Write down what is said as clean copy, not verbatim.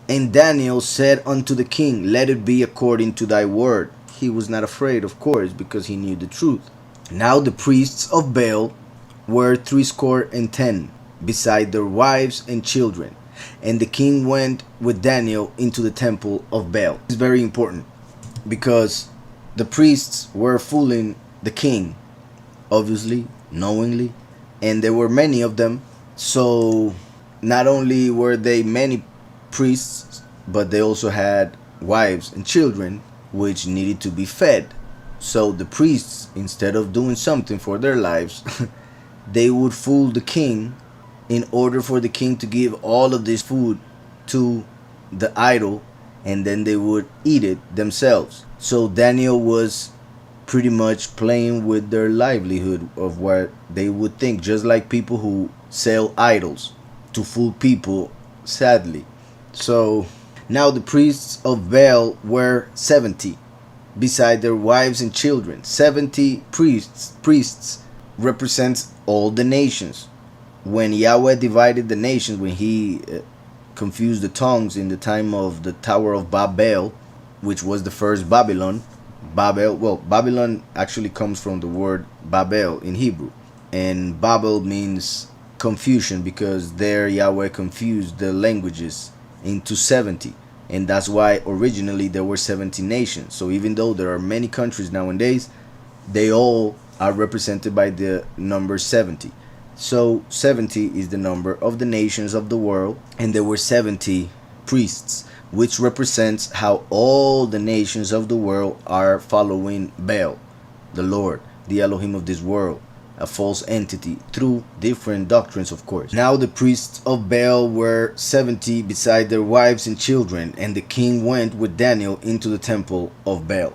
And Daniel said unto the king, Let it be according to thy word. He was not afraid, of course, because he knew the truth. Now the priests of Baal were 70, beside their wives and children. And the king went with Daniel into the temple of Baal. It's very important because the priests were fooling the king, obviously, knowingly, and there were many of them. So not only were they many priests, but they also had wives and children which needed to be fed. So the priests, instead of doing something for their lives, they would fool the king in order for the king to give all of this food to the idol, and then they would eat it themselves. So Daniel was pretty much playing with their livelihood of what they would think, just like people who sell idols to fool people, sadly. So now the priests of Baal were 70, beside their wives and children. 70 priests represents all the nations. When Yahweh divided the nations, when he confused the tongues in the time of the Tower of Babel, which was the first Babylon. Babylon actually comes from the word Babel in Hebrew, and Babel means confusion, because there Yahweh confused the languages into 70, and that's why originally there were 70 nations. So even though there are many countries nowadays, they all are represented by the number 70. So 70 is the number of the nations of the world, and there were 70 priests, which represents how all the nations of the world are following Baal, the Lord, the Elohim of this world, a false entity, through different doctrines, of course. Now the priests of Baal were 70, beside their wives and children, and the king went with Daniel into the temple of Baal.